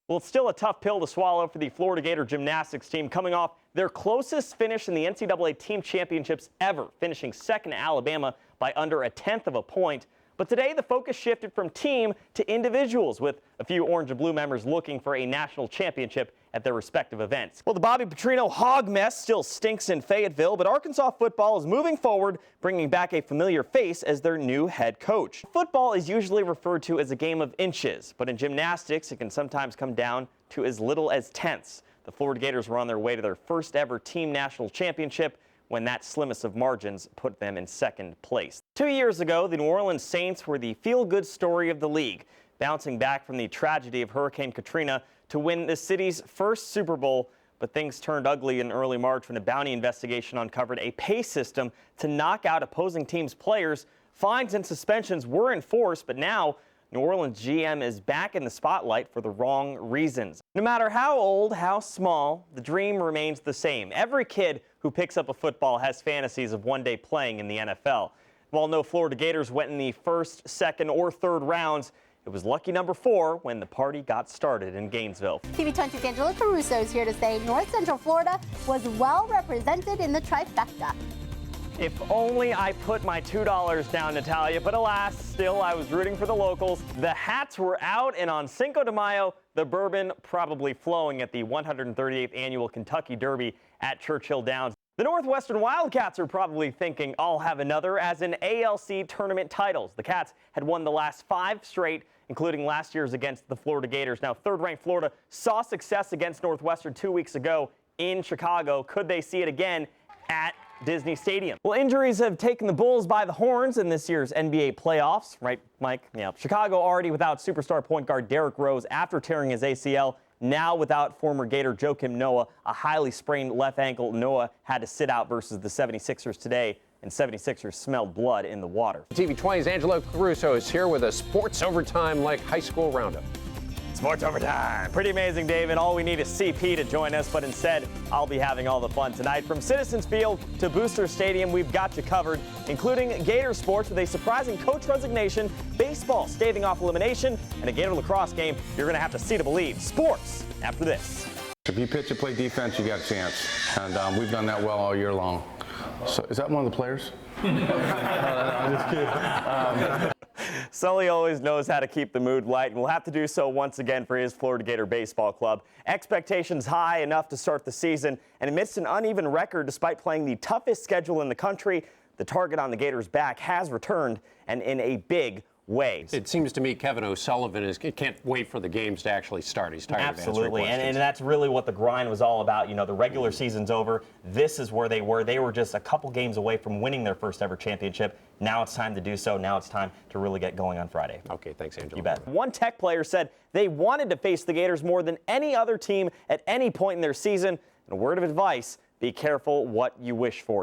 Well, it's still a tough pill to swallow for the Florida Gator gymnastics team, coming off their closest finish in the NCAA team championships ever, finishing second to Alabama by under a tenth of a point. But today, the focus shifted from team to individuals, with a few orange and blue members looking for a national championship at their respective events. Well, the Bobby Petrino hog mess still stinks in Fayetteville, but Arkansas football is moving forward, bringing back a familiar face as their new head coach. Football is usually referred to as a game of inches, but in gymnastics, it can sometimes come down to as little as tenths. The Florida Gators were on their way to their first ever team national championship when that slimmest of margins put them in second place. 2 years ago, the New Orleans Saints were the feel-good story of the league, bouncing back from the tragedy of Hurricane Katrina to win the city's first Super Bowl. But things turned ugly in early March when a bounty investigation uncovered a pay system to knock out opposing teams' players. Fines and suspensions were enforced, but now New Orleans GM is back in the spotlight for the wrong reasons. No matter how old, how small, the dream remains the same. Every kid who picks up a football has fantasies of one day playing in the NFL. While no Florida Gators went in the first, second, or third rounds, it was lucky number 4 when the party got started in Gainesville. TV 20's Angela Caruso is here to say North Central Florida was well represented in the trifecta. If only I put my $2 down, Natalia, but alas, still I was rooting for the locals. The hats were out, and on Cinco de Mayo, the bourbon probably flowing at the 138th annual Kentucky Derby at Churchill Downs. The Northwestern Wildcats are probably thinking, I'll have another, as in ALC tournament titles. The Cats had won the last 5 straight, including last year's against the Florida Gators. Now, third-ranked Florida saw success against Northwestern 2 weeks ago in Chicago. Could they see it again at Disney Stadium? Well, injuries have taken the Bulls by the horns in this year's NBA playoffs, right, Mike? Yeah. Chicago already without superstar point guard Derrick Rose after tearing his ACL. Now without former Gator Joakim Noah, a highly sprained left ankle. Noah had to sit out versus the 76ers today, and 76ers smelled blood in the water. TV 20's Angelo Caruso is here with a sports overtime like high school roundup. Sports overtime. Pretty amazing, David. All we need is CP to join us, but instead, I'll be having all the fun tonight. From Citizens Field to Booster Stadium, we've got you covered, including Gator sports with a surprising coach resignation, baseball staving off elimination, and a Gator lacrosse game you're going to have to see to believe. Sports after this. If you pitch and play defense, you got a chance, and we've done that well all year long. So, is that one of the players? I'm just kidding. Sully always knows how to keep the mood light, and will have to do so once again for his Florida Gator baseball club. Expectations high enough to start the season, and amidst an uneven record despite playing the toughest schedule in the country, the target on the Gators' back has returned, and in a big way. It seems to me Kevin O'Sullivan can't wait for the games to actually start. He's tired of answering Absolutely, and that's really what the grind was all about. You know, the regular season's over. This is where they were. They were just a couple games away from winning their first ever championship. Now it's time to do so. Now it's time to really get going on Friday. Okay, thanks, Angela. You bet. One Tech player said they wanted to face the Gators more than any other team at any point in their season. And a word of advice, be careful what you wish for.